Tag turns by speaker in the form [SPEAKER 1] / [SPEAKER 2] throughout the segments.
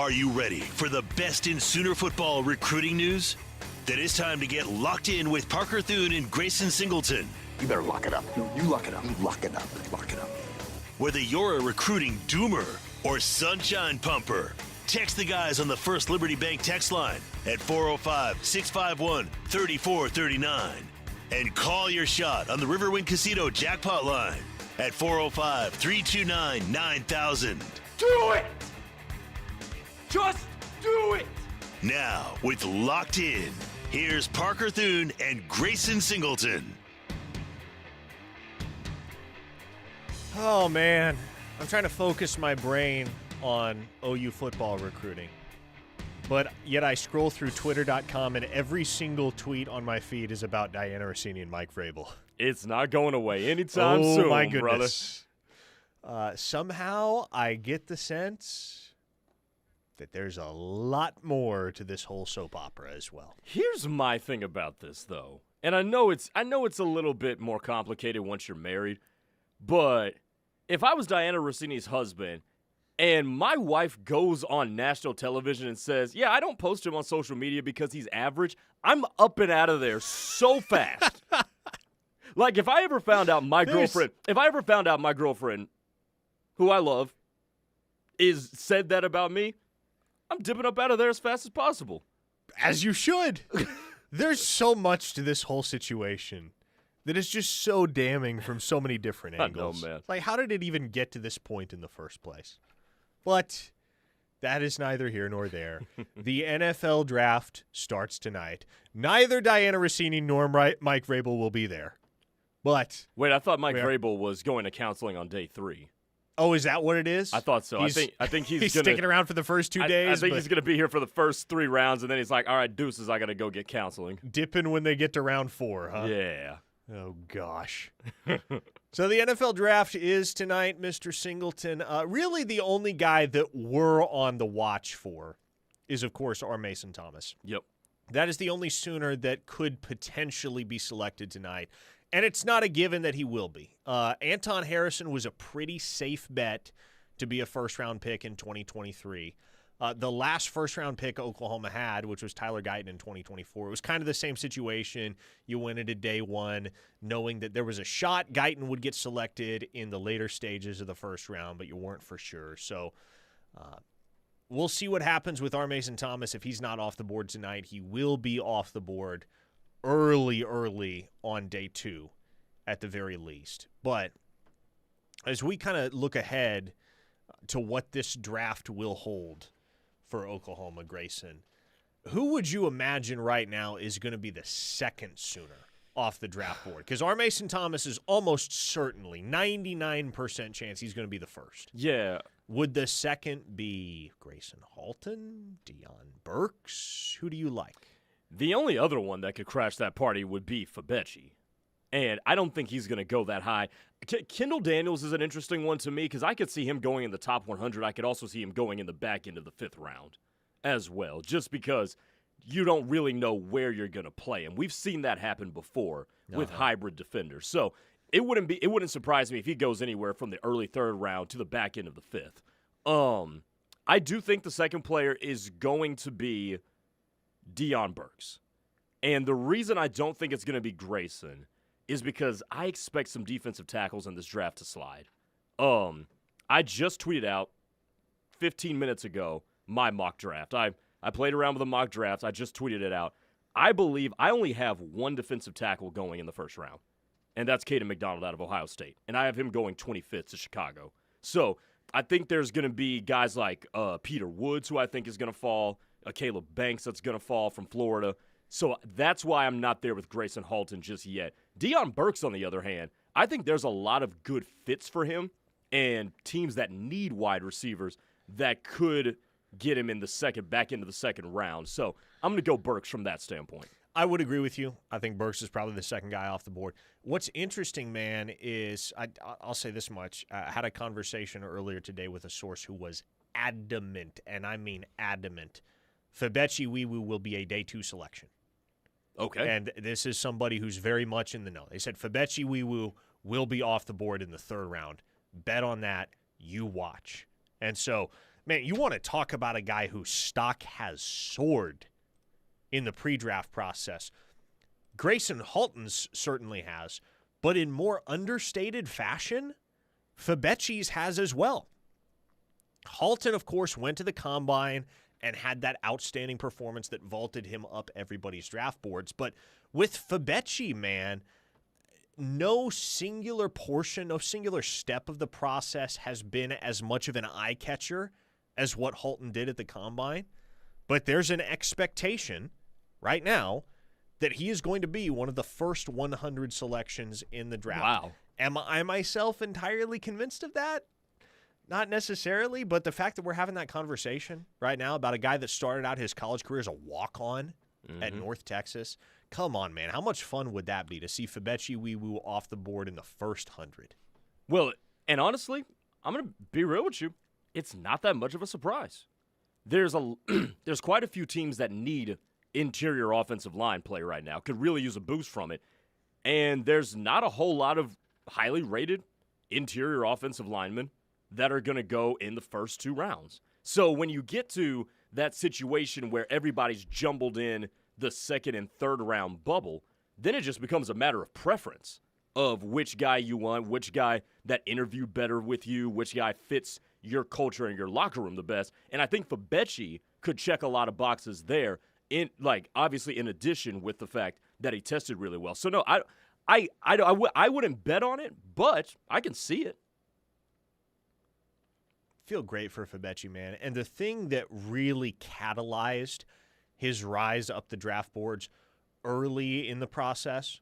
[SPEAKER 1] Are you ready for the best in Sooner football recruiting news? Then it's time to get locked in with Parker Thune and Grayson Singleton.
[SPEAKER 2] You better lock it up. No, you lock it up. You lock it up. Lock it up.
[SPEAKER 1] Whether you're a recruiting doomer or sunshine pumper, text the guys on the First Liberty Bank text line at 405-651-3439. And call your shot on the Riverwind Casino jackpot line at 405-329-9000.
[SPEAKER 3] Do it! Just do it!
[SPEAKER 1] Now, with Locked In, here's Parker Thune and Grayson Singleton.
[SPEAKER 4] Oh, man. I'm trying to focus my brain on OU football recruiting. But yet I scroll through Twitter.com and every single tweet on my feed is about Diana Rossini and Mike Vrabel.
[SPEAKER 3] It's not going away anytime soon,
[SPEAKER 4] my
[SPEAKER 3] brother.
[SPEAKER 4] goodness. Somehow I get the sense that there's a lot more to this whole soap opera as well.
[SPEAKER 3] Here's my thing about this, though. And I know it's a little bit more complicated once you're married, but if I was Diana Rossini's husband and my wife goes on national television and says, yeah, I don't post him on social media because he's average, I'm up and out of there so fast. Like, if I ever found out my girlfriend, who I love, said that about me, I'm dipping up out of there as fast as possible.
[SPEAKER 4] As you should. There's so much to this whole situation that is just so damning from so many different angles.
[SPEAKER 3] I know, man.
[SPEAKER 4] Like, how did it even get to this point in the first place? But that is neither here nor there. The NFL draft starts tonight. Neither Diana Rossini nor Mike Vrabel will be there. But
[SPEAKER 3] wait, I thought Mike Vrabel was going to counseling on day 3.
[SPEAKER 4] Oh, is that what it is?
[SPEAKER 3] I thought so. I think he's gonna,
[SPEAKER 4] sticking around for the first 2 days.
[SPEAKER 3] I think he's going to be here for the first 3 rounds, and then he's like, all right, deuces, I got to go get counseling.
[SPEAKER 4] Dipping when they get to round 4, huh?
[SPEAKER 3] Yeah.
[SPEAKER 4] Oh, gosh. So the NFL draft is tonight, Mr. Singleton. Really the only guy that we're on the watch for is, of course, R. Mason Thomas.
[SPEAKER 3] Yep.
[SPEAKER 4] That is the only Sooner that could potentially be selected tonight. And it's not a given that he will be. Anton Harrison was a pretty safe bet to be a first-round pick in 2023. The last first-round pick Oklahoma had, which was Tyler Guyton in 2024, it was kind of the same situation. You went into day one knowing that there was a shot Guyton would get selected in the later stages of the first round, but you weren't for sure. So we'll see what happens with R. Mason Thomas. If he's not off the board tonight, he will be off the board early on day 2 at the very least. But as we kind of look ahead to what this draft will hold for Oklahoma, Grayson, who would you imagine right now is going to be the second Sooner off the draft board? Because R. Mason Thomas is almost certainly 99% chance he's going to be the first.
[SPEAKER 3] Yeah.
[SPEAKER 4] Would the second be Grayson Halton, Deion Burks? Who do you like?
[SPEAKER 3] The only other one that could crash that party would be Fabechi. And I don't think he's going to go that high. Kendall Daniels is an interesting one to me because I could see him going in the top 100. I could also see him going in the back end of the 5th round as well, just because you don't really know where you're going to play. And we've seen that happen before with hybrid defenders. So it wouldn't surprise me if he goes anywhere from the early 3rd round to the back end of the 5th. I do think the second player is going to be Deion Burks. And the reason I don't think it's going to be Grayson is because I expect some defensive tackles in this draft to slide. I just tweeted out 15 minutes ago my mock draft. I played around with a mock draft. I just tweeted it out. I believe I only have one defensive tackle going in the first round, and that's Caden McDonald out of Ohio State. And I have him going 25th to Chicago. So I think there's going to be guys like Peter Woods, who I think is going to fall, Caleb Banks that's going to fall from Florida. So that's why I'm not there with Grayson Halton just yet. Deion Burks, on the other hand, I think there's a lot of good fits for him and teams that need wide receivers that could get him in the back into the second round. So I'm going to go Burks from that standpoint.
[SPEAKER 4] I would agree with you. I think Burks is probably the second guy off the board. What's interesting, man, is I'll say this much. I had a conversation earlier today with a source who was adamant, and I mean adamant, Fabechi Wiwu will be a day 2 selection.
[SPEAKER 3] Okay.
[SPEAKER 4] And this is somebody who's very much in the know. They said Fabechi Wiwu will be off the board in the 3rd round. Bet on that. You watch. And so Man, you want to talk about a guy whose stock has soared in the pre-draft process. Grayson Halton's certainly has, but in more understated fashion, Fabecchi's has as well. Halton, of course, went to the Combine and had that outstanding performance that vaulted him up everybody's draft boards. But with Fabecchi, man, no singular portion, no singular step of the process has been as much of an eye-catcher as what Halton did at the Combine. But there's an expectation right now that he is going to be one of the first 100 selections in the draft.
[SPEAKER 3] Wow.
[SPEAKER 4] Am I myself entirely convinced of that? Not necessarily, but the fact that we're having that conversation right now about a guy that started out his college career as a walk-on at North Texas, come on, man. How much fun would that be to see Fabecchi Wee-Woo off the board in the first 100?
[SPEAKER 3] Well, and honestly, I'm going to be real with you. It's not that much of a surprise. There's quite a few teams that need interior offensive line play right now, could really use a boost from it. And there's not a whole lot of highly rated interior offensive linemen that are going to go in the first 2 rounds. So when you get to that situation where everybody's jumbled in the second and third round bubble, then it just becomes a matter of preference of which guy you want, which guy that interviewed better with you, which guy fits your culture and your locker room the best. And I think Fabecchi could check a lot of boxes there, in obviously in addition with the fact that he tested really well. So no, I wouldn't bet on it, but I can see it.
[SPEAKER 4] Feel great for Fabecchi, man. And the thing that really catalyzed his rise up the draft boards early in the process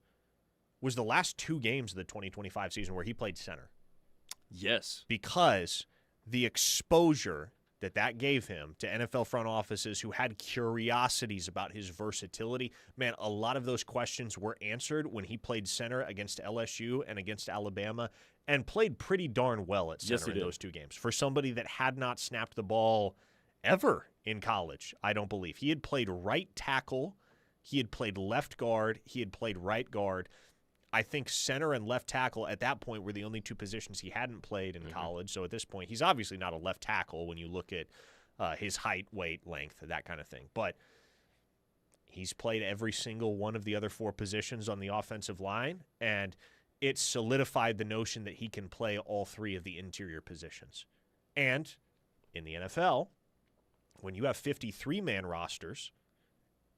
[SPEAKER 4] was the last 2 games of the 2025 season where he played center.
[SPEAKER 3] Yes.
[SPEAKER 4] Because the exposure that gave him to NFL front offices who had curiosities about his versatility, man, a lot of those questions were answered when he played center against LSU and against Alabama and played pretty darn well at center in those 2 games. For somebody that had not snapped the ball ever in college, I don't believe. He had played right tackle, he had played left guard, he had played right guard. I think center and left tackle at that point were the only 2 positions he hadn't played in college. So at this point, he's obviously not a left tackle when you look at his height, weight, length, that kind of thing. But he's played every single one of the other 4 positions on the offensive line, and it solidified the notion that he can play all 3 of the interior positions. And in the NFL, when you have 53-man rosters,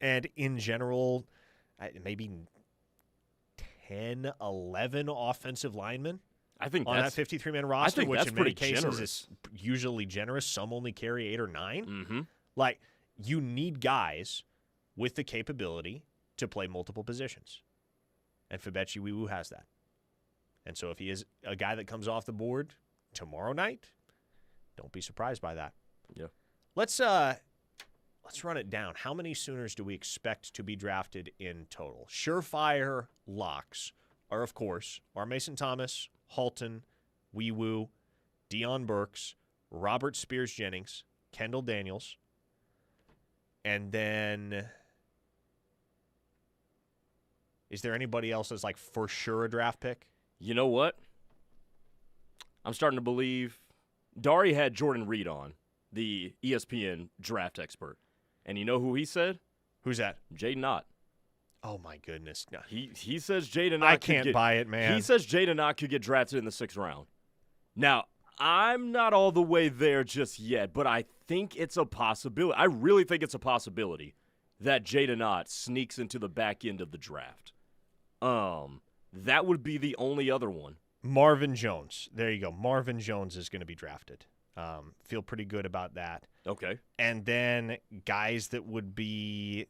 [SPEAKER 4] and in general, maybe 10, 11 offensive linemen
[SPEAKER 3] I think
[SPEAKER 4] on that 53-man roster, which in many cases
[SPEAKER 3] generous.
[SPEAKER 4] is usually generous. Some only carry 8 or 9.
[SPEAKER 3] Mm-hmm.
[SPEAKER 4] Like, you need guys with the capability to play multiple positions. And Fabecchi Wee-Woo has that. And so if he is a guy that comes off the board tomorrow night, don't be surprised by that.
[SPEAKER 3] Yeah.
[SPEAKER 4] Let's run it down. How many Sooners do we expect to be drafted in total? Surefire locks are, of course, R. Mason Thomas, Halton, Wee-Woo, Deion Burks, Robert Spears-Jennings, Kendall Daniels, and then is there anybody else that's like for sure a draft pick?
[SPEAKER 3] You know what? I'm starting to believe Dari had Jordan Reed on, the ESPN draft expert. And you know who he said?
[SPEAKER 4] Who's that?
[SPEAKER 3] Jaden Ott.
[SPEAKER 4] Oh, my goodness. No.
[SPEAKER 3] He says Jaden Ott
[SPEAKER 4] I can't buy it, man.
[SPEAKER 3] He says Jaden Ott could get drafted in the 6th round. Now, I'm not all the way there just yet, but I think it's a possibility. I really think it's a possibility that Jaden Ott sneaks into the back end of the draft. That would be the only other one.
[SPEAKER 4] Marvin Jones. There you go. Marvin Jones is going to be drafted. Feel pretty good about that.
[SPEAKER 3] Okay.
[SPEAKER 4] And then guys that would be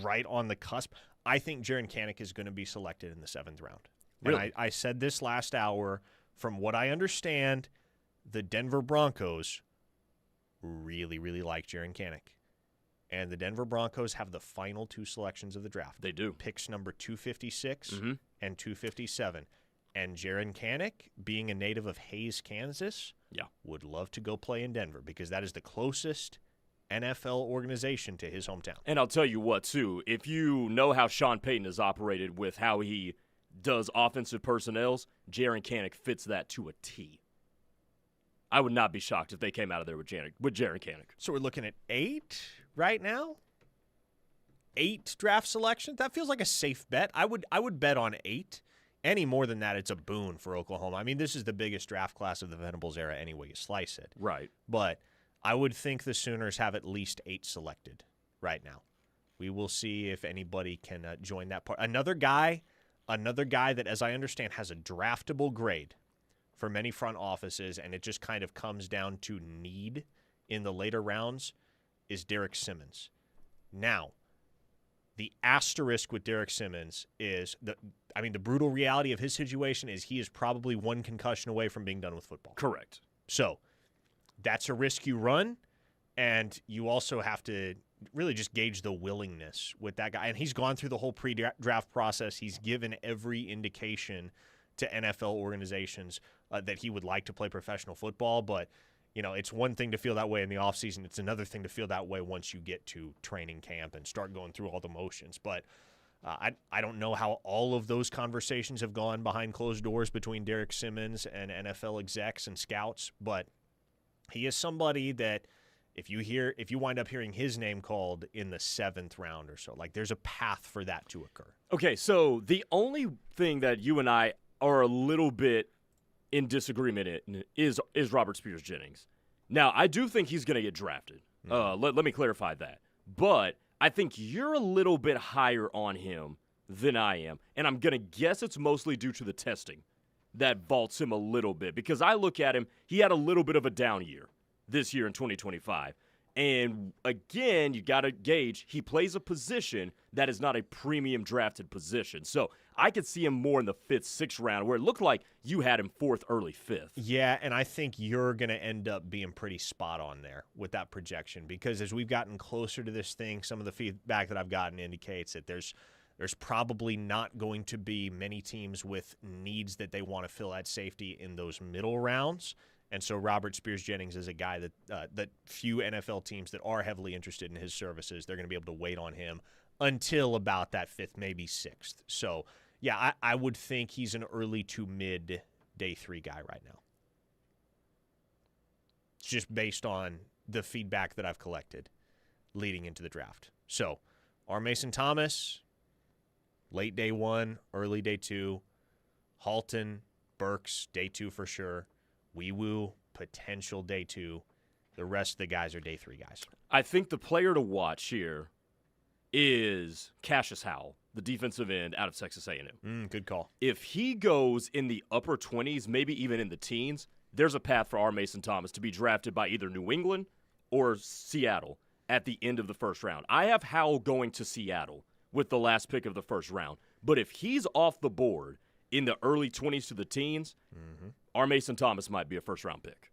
[SPEAKER 4] right on the cusp. I think Jaren Kanak is going to be selected in the 7th round.
[SPEAKER 3] Really?
[SPEAKER 4] And I said this last hour. From what I understand, the Denver Broncos really, really like Jaren Kanak. And the Denver Broncos have the final 2 selections of the draft.
[SPEAKER 3] They do.
[SPEAKER 4] Picks number 256 and 257. And Jaren Kanak, being a native of Hays, Kansas, would love to go play in Denver because that is the closest NFL organization to his hometown.
[SPEAKER 3] And I'll tell you what, too. If you know how Sean Payton has operated with how he does offensive personnels, Jaren Kanak fits that to a T. I would not be shocked if they came out of there with Jaron Kanak.
[SPEAKER 4] So we're looking at 8 right now? 8 draft selections? That feels like a safe bet. I would bet on 8. Any more than that, it's a boon for Oklahoma. I mean, this is the biggest draft class of the Venables era any way you slice it.
[SPEAKER 3] Right.
[SPEAKER 4] But I would think the Sooners have at least 8 selected right now. We will see if anybody can join that part. Another guy that, as I understand, has a draftable grade for many front offices, and it just kind of comes down to need in the later rounds, is Derek Simmons. Now, the asterisk with Derek Simmons is the brutal reality of his situation is he is probably 1 concussion away from being done with football.
[SPEAKER 3] Correct.
[SPEAKER 4] So that's a risk you run, and you also have to really just gauge the willingness with that guy. And he's gone through the whole pre-draft process. He's given every indication to NFL organizations that he would like to play professional football, but it's one thing to feel that way in the offseason. It's another thing to feel that way once you get to training camp and start going through all the motions. But I don't know how all of those conversations have gone behind closed doors between Derek Simmons and NFL execs and scouts, but he is somebody that if you wind up hearing his name called in the 7th round or so, like there's a path for that to occur.
[SPEAKER 3] Okay, so the only thing that you and I are a little bit in disagreement in is Robert Spears Jennings. Now, I do think he's going to get drafted. Let me clarify that. But I think you're a little bit higher on him than I am, and I'm going to guess it's mostly due to the testing that vaults him a little bit, because I look at him, he had a little bit of a down year this year in 2025. And again, you got to gauge, he plays a position that is not a premium drafted position. So I could see him more in the 5th, 6th round, where it looked like you had him 4th, early 5th.
[SPEAKER 4] Yeah, and I think you're going to end up being pretty spot on there with that projection, because as we've gotten closer to this thing, some of the feedback that I've gotten indicates that there's probably not going to be many teams with needs that they want to fill at safety in those middle rounds. And so Robert Spears Jennings is a guy that few NFL teams that are heavily interested in his services, they're going to be able to wait on him until about that 5th, maybe 6th. So, yeah, I would think he's an early to mid day 3 guy right now. It's just based on the feedback that I've collected leading into the draft. So, R. Mason Thomas, late day 1, early day 2. Halton, Burks, day 2 for sure. Wee-woo, potential day 2. The rest of the guys are day 3 guys.
[SPEAKER 3] I think the player to watch here is Cassius Howell, the defensive end out of Texas A&M.
[SPEAKER 4] Good call.
[SPEAKER 3] If he goes in the upper 20s, maybe even in the teens, there's a path for R. Mason Thomas to be drafted by either New England or Seattle at the end of the 1st round. I have Howell going to Seattle with the last pick of the 1st round. But if he's off the board in the early 20s to the teens, R. Mason Thomas might be a 1st-round pick.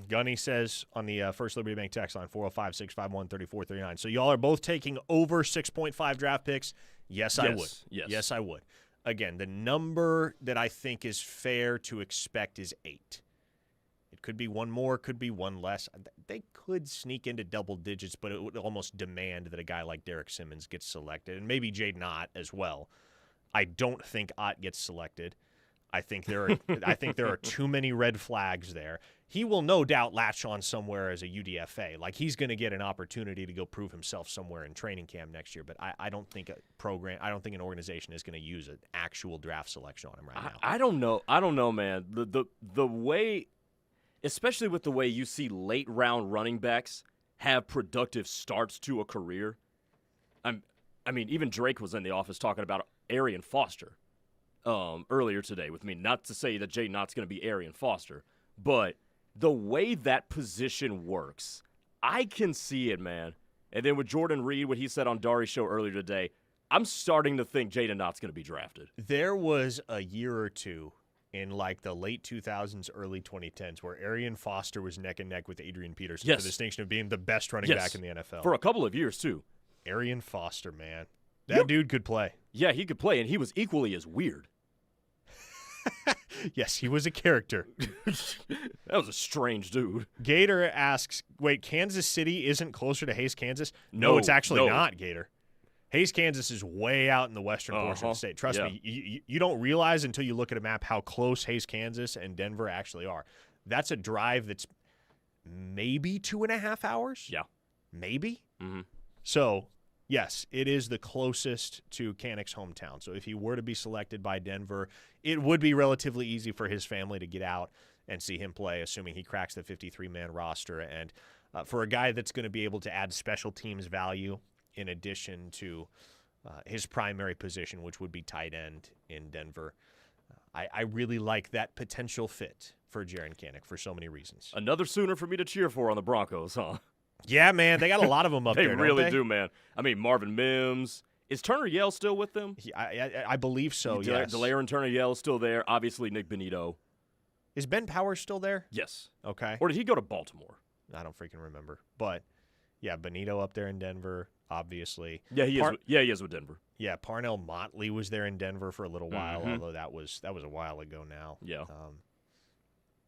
[SPEAKER 4] Gunny says on the First Liberty Bank text line, 405-651-3439. So y'all are both taking over 6.5 draft picks? Yes, I would. Yes, I would. Again, the number that I think is fair to expect is 8. It could be one more, could be one less. They could sneak into double digits, but it would almost demand that a guy like Derek Simmons gets selected, and maybe Jaden Ott as well. I don't think Ott gets selected. I think there are too many red flags there. He will no doubt latch on somewhere as a UDFA. Like, he's going to get an opportunity to go prove himself somewhere in training camp next year. But I don't think an organization is going to use an actual draft selection on him right now.
[SPEAKER 3] I don't know, man. The way, especially with the way you see late round running backs have productive starts to a career. I mean, even Drake was in the office talking about Arian Foster earlier today with me. Not to say that Jaden Ott's going to be Arian Foster, but the way that position works, I can see it, man. And then with Jordan Reed, what he said on Dari's show earlier today, I'm starting to think Jaden Ott's going to be drafted.
[SPEAKER 4] There was a year or two in like the late 2000s, early 2010s where Arian Foster was neck and neck with Adrian Peterson for the distinction of being the best running back in the NFL.
[SPEAKER 3] For a couple of years, too.
[SPEAKER 4] Arian Foster, man. That dude could play.
[SPEAKER 3] Yeah, he could play, and he was equally as weird.
[SPEAKER 4] Yes, he was a character.
[SPEAKER 3] That was a strange dude.
[SPEAKER 4] Gator asks, wait, Kansas City isn't closer to Hays, Kansas? No, it's actually not, Gator. Hays, Kansas is way out in the western portion of the state. Trust me, you don't realize until you look at a map how close Hays, Kansas and Denver actually are. that's a drive that's maybe 2.5 hours.
[SPEAKER 3] Yeah.
[SPEAKER 4] Maybe.
[SPEAKER 3] Mm-hmm.
[SPEAKER 4] So, yes, it is the closest to Kanek's hometown. So if he were to be selected by Denver, it would be relatively easy for his family to get out and see him play, assuming he cracks the 53-man roster. And for a guy that's going to be able to add special teams value in addition to his primary position, which would be tight end in Denver, I really like that potential fit for Jaren Kanek for so many reasons.
[SPEAKER 3] Another Sooner for me to cheer for on the Broncos, huh?
[SPEAKER 4] Yeah, man, they got a lot of them up
[SPEAKER 3] They
[SPEAKER 4] there.
[SPEAKER 3] really
[SPEAKER 4] don't they?
[SPEAKER 3] do, man. I mean, Marvin Mims. Is Turner Yell still with them?
[SPEAKER 4] I believe so, yes.
[SPEAKER 3] Delaire and Turner Yell is still there. Obviously, Nick Benito.
[SPEAKER 4] Is Ben Powers still there?
[SPEAKER 3] Yes.
[SPEAKER 4] Okay.
[SPEAKER 3] Or did he go to Baltimore?
[SPEAKER 4] I don't freaking remember. But, yeah, Benito up there in Denver, obviously.
[SPEAKER 3] Yeah, he is with Denver.
[SPEAKER 4] Yeah, Parnell Motley was there in Denver for a little while, although that was a while ago now.
[SPEAKER 3] Yeah.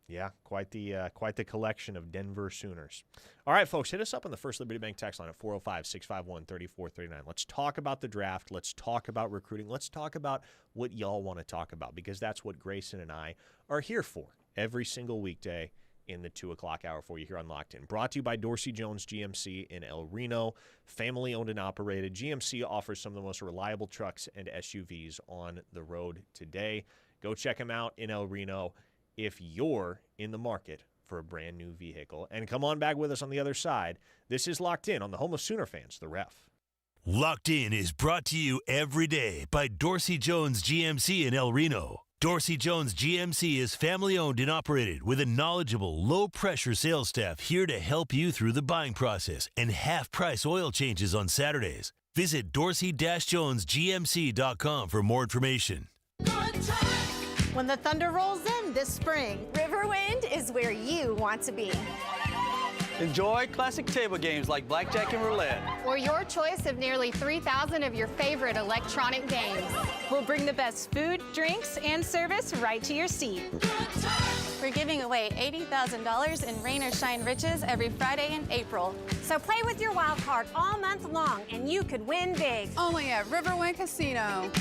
[SPEAKER 4] Yeah, quite the collection of Denver Sooners. All right, folks, hit us up on the First Liberty Bank text line at 405-651-3439. Let's talk about the draft. Let's talk about recruiting. Let's talk about what y'all want to talk about, because that's what Grayson and I are here for every single weekday in the 2 o'clock hour for you here on Locked In. Brought to you by Dorsey Jones GMC in El Reno. Family owned and operated. GMC offers some of the most reliable trucks and SUVs on the road today. Go check them out in El Reno if you're in the market for a brand new vehicle. And come on back with us on the other side. This is Locked In on the home of Sooner fans, The Ref.
[SPEAKER 1] Locked In is brought to you every day by Dorsey Jones GMC in El Reno. Dorsey Jones GMC is family-owned and operated with a knowledgeable, low-pressure sales staff here to help you through the buying process and half-price oil changes on Saturdays. Visit dorsey-jonesgmc.com for more information.
[SPEAKER 5] When the thunder rolls in this spring,
[SPEAKER 6] Riverwind is where you want to be.
[SPEAKER 7] Enjoy classic table games like blackjack and roulette.
[SPEAKER 8] Or your choice of nearly 3,000 of your favorite electronic games.
[SPEAKER 6] We'll bring the best food, drinks, and service right to your seat.
[SPEAKER 9] We're giving away $80,000 in rain or shine riches every Friday in April.
[SPEAKER 5] so play with your wild card all month long and you could win big.
[SPEAKER 10] Only at Riverwind Casino.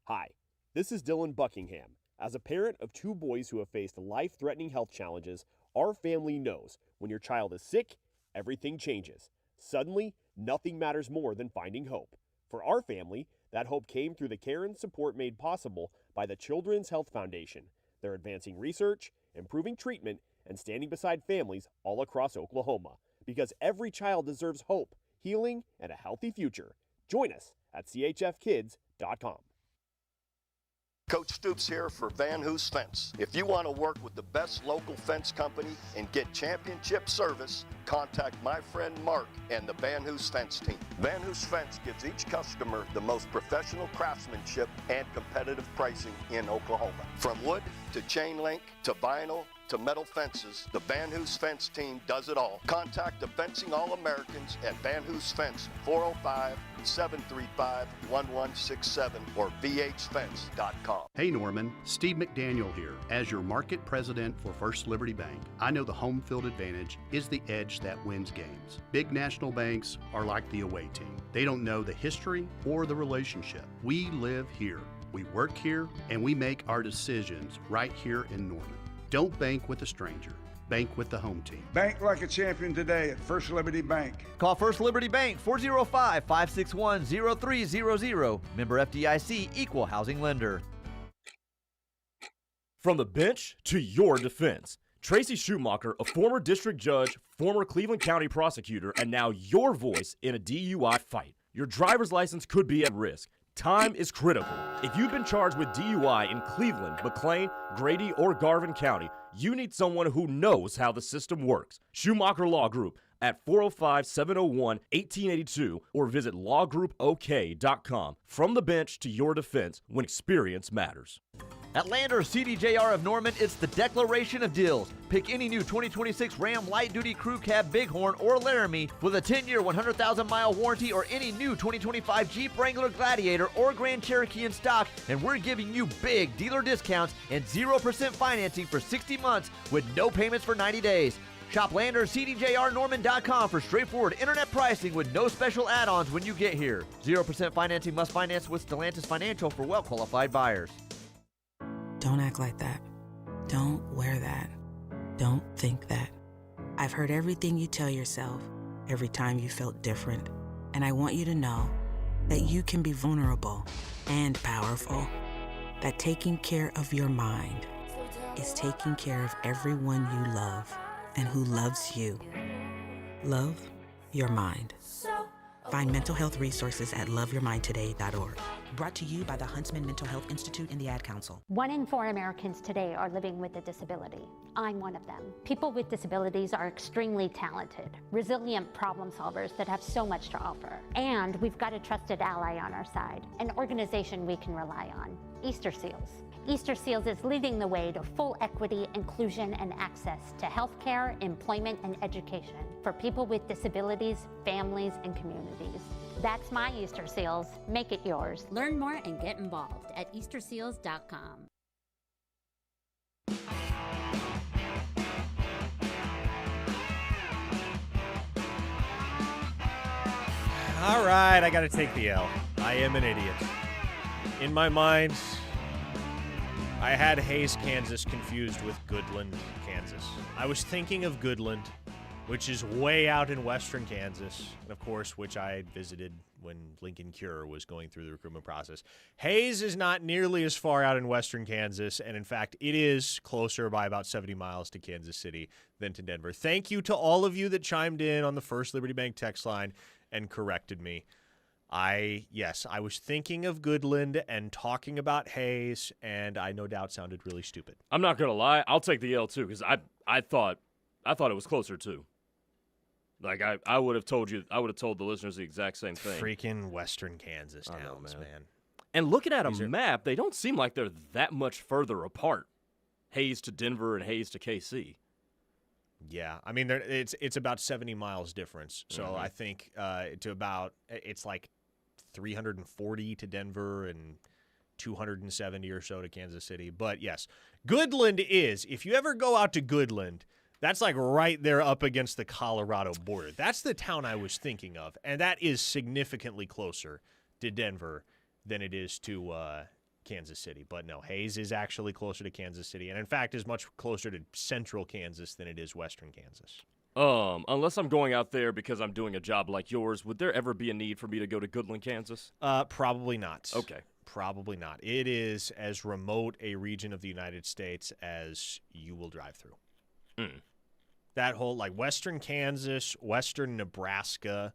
[SPEAKER 11] Hi, this is Dylan Buckingham. As a parent of 2 boys who have faced life-threatening health challenges, our family knows when your child is sick, everything changes. Suddenly, nothing matters more than finding hope. For our family, that hope came through the care and support made possible by the Children's Health Foundation. They're advancing research, improving treatment, and standing beside families all across Oklahoma. Because every child deserves hope, healing, and a healthy future. Join us at chfkids.com.
[SPEAKER 12] Coach Stoops here for Van Hoos Fence. If you want to work with the best local fence company and get championship service, contact my friend Mark and the Van Hoos Fence team. Van Hoos Fence gives each customer the most professional craftsmanship and competitive pricing in Oklahoma. From wood to chain link to vinyl to metal fences, the Van Hoos Fence team does it all. Contact the Fencing All-Americans at Van Hoos Fence, 405-735-1167 or vhfence.com.
[SPEAKER 13] Hey Norman, Steve McDaniel here. As your market president for First Liberty Bank, I know the home field advantage is the edge that wins games. Big national banks are like the away team. They don't know the history or the relationship. We live here, we work here, and we make our decisions right here in Norman. Don't bank with a stranger. Bank with the home team.
[SPEAKER 14] Bank like a champion today at First Liberty Bank.
[SPEAKER 15] Call First Liberty Bank 405-561-0300. Member FDIC, equal housing lender.
[SPEAKER 3] From the bench to your defense. Tracy Schumacher, a former district judge, former Cleveland County prosecutor, and now your voice in a DUI fight. Your driver's license could be at risk. Time is critical. If you've been charged with DUI in Cleveland, McLean, Grady, or Garvin County, you need someone who knows how the system works. Schumacher Law Group at 405-701-1882 or visit lawgroupok.com. From the bench to your defense when experience matters.
[SPEAKER 15] At Landers CDJR of Norman, it's the declaration of deals. Pick any new 2026 Ram Light Duty Crew Cab Bighorn or Laramie with a 10-year, 100,000-mile warranty, or any new 2025 Jeep Wrangler Gladiator or Grand Cherokee in stock, and we're giving you big dealer discounts and 0% financing for 60 months with no payments for 90 days. Shop LandersCDJRNorman.com for straightforward internet pricing with no special add-ons when you get here. 0% financing must finance with Stellantis Financial for well-qualified buyers.
[SPEAKER 16] Don't act like that. Don't wear that. Don't think that. I've heard everything you tell yourself every time you felt different. And I want you to know that you can be vulnerable and powerful. That taking care of your mind is taking care of everyone you love and who loves you. Love your mind. Find mental health resources at loveyourmindtoday.org. Brought to you by the Huntsman Mental Health Institute and the Ad Council.
[SPEAKER 17] 1 in 4 Americans today are living with a disability. I'm one of them. People with disabilities are extremely talented, resilient problem solvers that have so much to offer. And we've got a trusted ally on our side, an organization we can rely on, Easter Seals. Easter Seals is leading the way to full equity, inclusion, and access to healthcare, employment, and education for people with disabilities, families, and communities. That's my Easter Seals. Make it yours.
[SPEAKER 18] Learn more and get involved at easterseals.com.
[SPEAKER 4] All right, I got to take the L. I am an idiot. In my mind, I had Hays, Kansas confused with Goodland, Kansas. I was thinking of Goodland, which is way out in western Kansas, and of course, which I visited when Lincoln Cure was going through the recruitment process. Hays is not nearly as far out in western Kansas, and in fact, it is closer by about 70 miles to Kansas City than to Denver. Thank you to all of you that chimed in on the First Liberty Bank text line and corrected me. I was thinking of Goodland and talking about Hays, and I no doubt sounded really stupid.
[SPEAKER 3] I'm not going to lie. I'll take the L, too, because I thought it was closer, too. Like, I would have told you, I would have told the listeners the exact same thing.
[SPEAKER 4] Freaking western Kansas towns, man.
[SPEAKER 3] And looking at a map, they don't seem like they're that much further apart. Hays to Denver and Hays to KC.
[SPEAKER 4] Yeah, I mean, it's about 70 miles difference. So I think it's like 340 to Denver and 270 or so to Kansas City. But yes, Goodland is, if you ever go out to Goodland, that's like right there up against the Colorado border. That's the town I was thinking of, and that is significantly closer to Denver than it is to Kansas City. But no, Hays is actually closer to Kansas City, and in fact is much closer to central Kansas than it is western Kansas.
[SPEAKER 3] Unless I'm going out there because I'm doing a job like yours, would there ever be a need for me to go to Goodland, Kansas?
[SPEAKER 4] Probably not.
[SPEAKER 3] Okay.
[SPEAKER 4] Probably not. It is as remote a region of the United States as you will drive through. That whole, like, western Kansas, western Nebraska,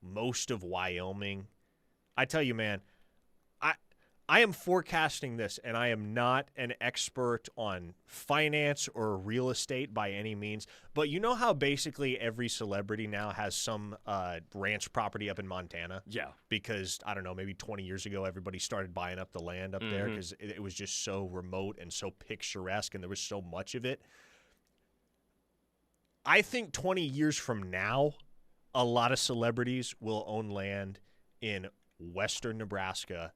[SPEAKER 4] most of Wyoming. I tell you, man, I am forecasting this, and I am not an expert on finance or real estate by any means, but you know how basically every celebrity now has some ranch property up in Montana?
[SPEAKER 3] Yeah.
[SPEAKER 4] Because, I don't know, maybe 20 years ago, everybody started buying up the land up there because it was just so remote and so picturesque, and there was so much of it. I think 20 years from now, a lot of celebrities will own land in western Nebraska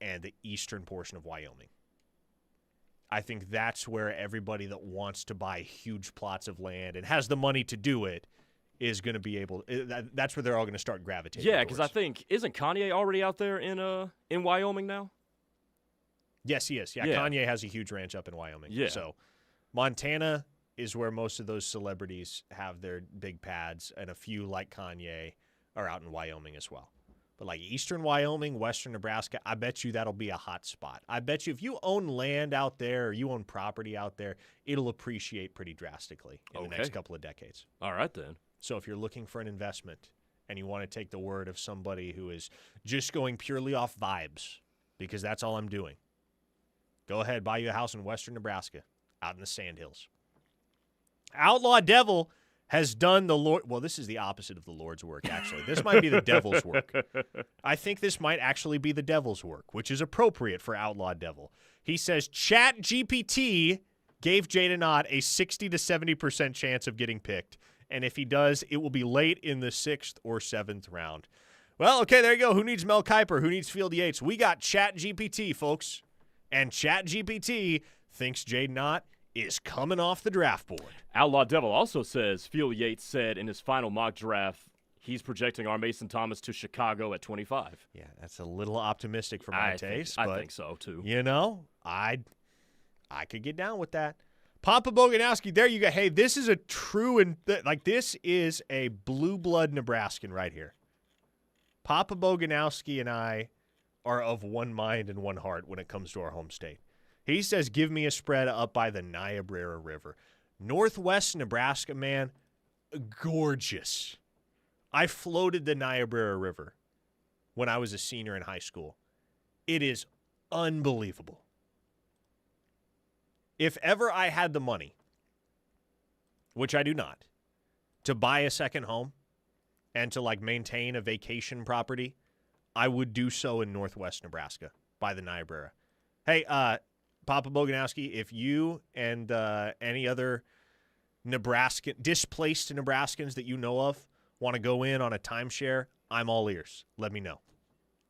[SPEAKER 4] and the eastern portion of Wyoming. I think that's where everybody that wants to buy huge plots of land and has the money to do it is going to be able. That's where they're all going to start gravitating.
[SPEAKER 3] Yeah, because I think isn't Kanye already out there in Wyoming now?
[SPEAKER 4] Yes, he is. Yeah, Kanye has a huge ranch up in Wyoming.
[SPEAKER 3] Yeah.
[SPEAKER 4] So Montana is where most of those celebrities have their big pads, and a few like Kanye are out in Wyoming as well. But like eastern Wyoming, western Nebraska, I bet you that'll be a hot spot. I bet you if you own land out there or you own property out there, it'll appreciate pretty drastically in the next couple of decades.
[SPEAKER 3] All right, then.
[SPEAKER 4] So if you're looking for an investment and you want to take the word of somebody who is just going purely off vibes, because that's all I'm doing, go ahead, buy you a house in western Nebraska out in the Sandhills. Outlaw Devil has done the Lord. Well, this is the opposite of the Lord's work, actually. This might be the devil's work. I think this might actually be the devil's work, which is appropriate for Outlaw Devil. He says ChatGPT gave Jaden Ott a 60 to 70% chance of getting picked, and if he does, it will be late in the 6th or 7th round. Well, okay, there you go. Who needs Mel Kiper? Who needs Field Yates? We got ChatGPT, folks, and ChatGPT thinks Jaden Ott is coming off the draft board.
[SPEAKER 3] Outlaw Devil also says Field Yates said in his final mock draft he's projecting our Mason Thomas to Chicago at 25.
[SPEAKER 4] Yeah, that's a little optimistic for my taste.
[SPEAKER 3] I think so, too.
[SPEAKER 4] You know, I could get down with that. Papa Boganowski, there you go. Hey, this is a true and this is a blue blood Nebraskan right here. Papa Boganowski and I are of one mind and one heart when it comes to our home state. He says, give me a spread up by the Niobrara River. Northwest Nebraska, man, gorgeous. I floated the Niobrara River when I was a senior in high school. It is unbelievable. If ever I had the money, which I do not, to buy a second home and to maintain a vacation property, I would do so in Northwest Nebraska by the Niobrara. Hey, Papa Boganowski, if you and any other displaced Nebraskans that you know of want to go in on a timeshare, I'm all ears. Let me know.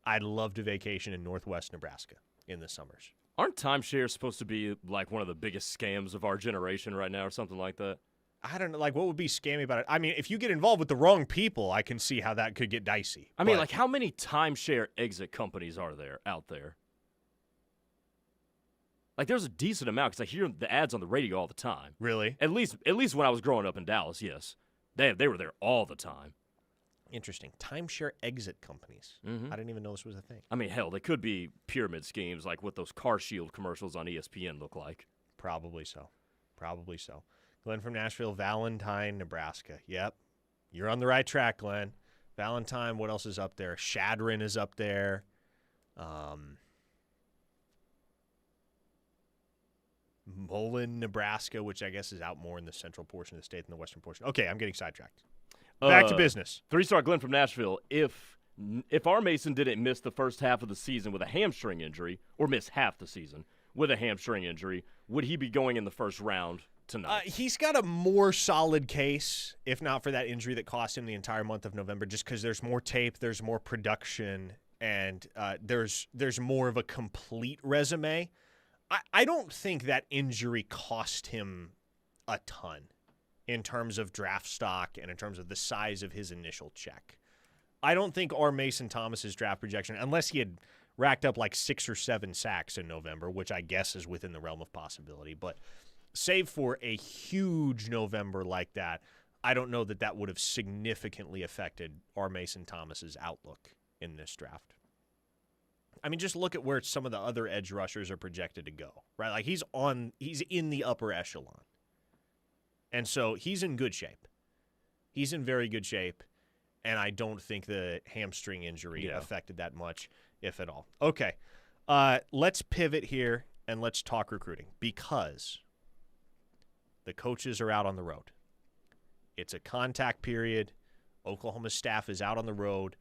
[SPEAKER 4] I'd love to vacation in Northwest Nebraska in the summers.
[SPEAKER 3] Aren't timeshares supposed to be one of the biggest scams of our generation right now or something like that?
[SPEAKER 4] I don't know. What would be scammy about it? I mean, if you get involved with the wrong people, I can see how that could get dicey.
[SPEAKER 3] I mean, how many timeshare exit companies are there out there? There's a decent amount because I hear the ads on the radio all the time.
[SPEAKER 4] Really?
[SPEAKER 3] At least when I was growing up in Dallas, yes. They were there all the time.
[SPEAKER 4] Interesting. Timeshare exit companies.
[SPEAKER 3] Mm-hmm.
[SPEAKER 4] I didn't even know this was a thing.
[SPEAKER 3] I mean, hell, they could be pyramid schemes like what those Car Shield commercials on ESPN look like.
[SPEAKER 4] Probably so. Glenn from Nashville, Valentine, Nebraska. Yep. You're on the right track, Glenn. Valentine, what else is up there? Shadron is up there. Mullen, Nebraska, which I guess is out more in the central portion of the state than the western portion. Okay, I'm getting sidetracked. Back to business.
[SPEAKER 3] 3-star Glenn from Nashville. If R. Mason didn't miss the first half of the season with a hamstring injury, or miss half the season with a hamstring injury, would he be going in the first round tonight?
[SPEAKER 4] He's got a more solid case, if not for that injury that cost him the entire month of November, just because there's more tape, there's more production, and there's more of a complete resume. I don't think that injury cost him a ton in terms of draft stock and in terms of the size of his initial check. I don't think R. Mason Thomas's draft projection, unless he had racked up 6 or 7 sacks in November, which I guess is within the realm of possibility, but save for a huge November like that, I don't know that would have significantly affected R. Mason Thomas's outlook in this draft. I mean, just look at where some of the other edge rushers are projected to go, right? He's in the upper echelon. And so he's in good shape. He's in very good shape, and I don't think the hamstring injury affected that much, if at all. Okay, let's pivot here and let's talk recruiting because the coaches are out on the road. It's a contact period. Oklahoma staff is out on the road.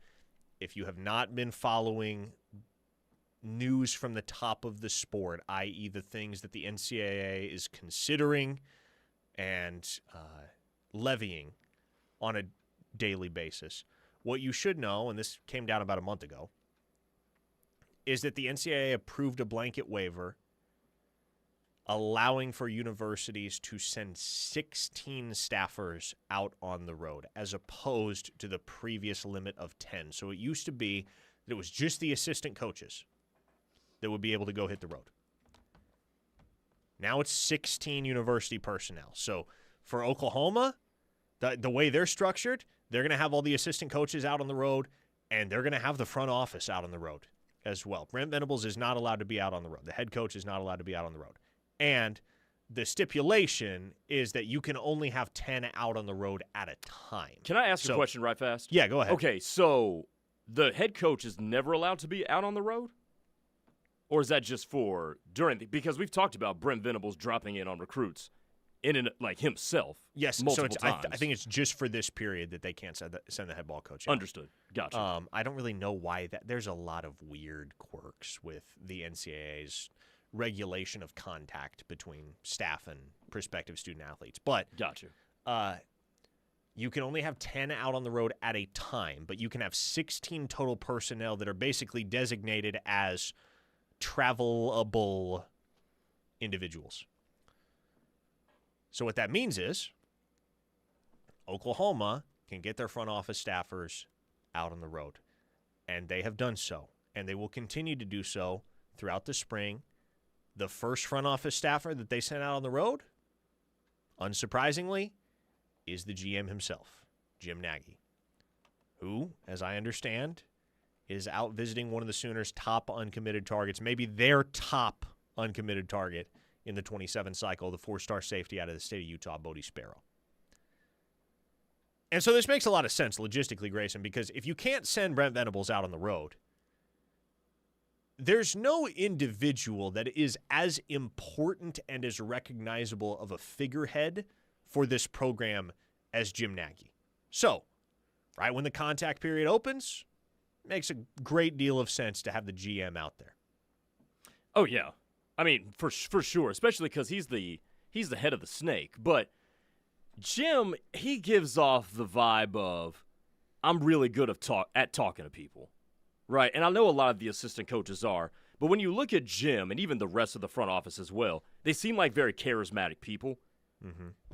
[SPEAKER 4] If you have not been following news from the top of the sport, i.e. the things that the NCAA is considering and levying on a daily basis, what you should know, and this came down about a month ago, is that the NCAA approved a blanket waiver allowing for universities to send 16 staffers out on the road as opposed to the previous limit of 10. So it used to be that it was just the assistant coaches that would be able to go hit the road. Now it's 16 university personnel. So for Oklahoma, the way they're structured, they're going to have all the assistant coaches out on the road, and they're going to have the front office out on the road as well. Brent Venables is not allowed to be out on the road. The head coach is not allowed to be out on the road. And the stipulation is that you can only have 10 out on the road at a time.
[SPEAKER 3] Can I ask a question right fast?
[SPEAKER 4] Yeah, go ahead.
[SPEAKER 3] Okay, so the head coach is never allowed to be out on the road? Or is that just for because we've talked about Brent Venables dropping in on recruits himself.
[SPEAKER 4] Yes,
[SPEAKER 3] multiple
[SPEAKER 4] so
[SPEAKER 3] times.
[SPEAKER 4] I think it's just for this period that they can't send the head ball coach out.
[SPEAKER 3] Understood. Gotcha.
[SPEAKER 4] I don't really know why that. There's a lot of weird quirks with the NCAA's regulation of contact between staff and prospective student athletes. But
[SPEAKER 3] gotcha.
[SPEAKER 4] You can only have 10 out on the road at a time, but you can have 16 total personnel that are basically designated as travelable individuals. So what that means is Oklahoma can get their front office staffers out on the road, and they have done so, and they will continue to do so throughout the spring. The first front office staffer that they sent out on the road unsurprisingly, is the GM himself, Jim Nagy, who, as I understand, is out visiting one of the Sooners' top uncommitted targets, maybe their top uncommitted target in the 27 cycle, the 4-star safety out of the state of Utah, Bodie Sparrow. And so this makes a lot of sense logistically, Grayson, because if you can't send Brent Venables out on the road, there's no individual that is as important and as recognizable of a figurehead for this program as Jim Nagy. So, right when the contact period opens, makes a great deal of sense to have the GM out there.
[SPEAKER 3] Oh, yeah. I mean, for sure, especially because he's the head of the snake. But Jim, he gives off the vibe of, I'm really good at talking to people, right? And I know a lot of the assistant coaches are, but when you look at Jim and even the rest of the front office as well, they seem like very charismatic people,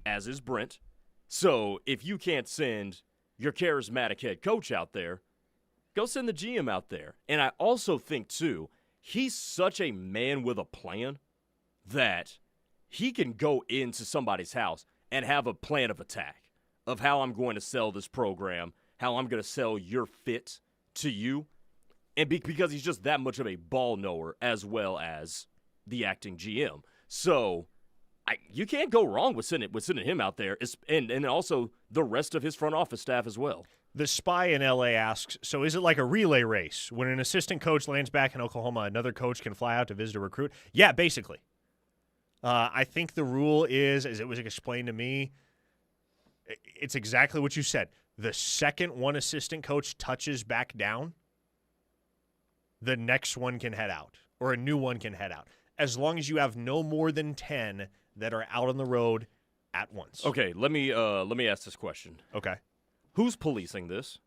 [SPEAKER 3] as is Brent. So if you can't send your charismatic head coach out there, go send the GM out there. And I also think, too, he's such a man with a plan that he can go into somebody's house and have a plan of attack of how I'm going to sell this program, how I'm going to sell your fit to you. And because he's just that much of a ball knower as well as the acting GM. So you can't go wrong with sending him out there, and also the rest of his front office staff as well.
[SPEAKER 4] The spy in L.A. asks, so is it like a relay race? When an assistant coach lands back in Oklahoma, another coach can fly out to visit a recruit? Yeah, basically. I think the rule is, as it was explained to me, it's exactly what you said. The second one assistant coach touches back down, the next one can head out, or a new one can head out, as long as you have no more than 10 that are out on the road at once.
[SPEAKER 3] Okay, let me ask this question.
[SPEAKER 4] Okay.
[SPEAKER 3] Who's policing this?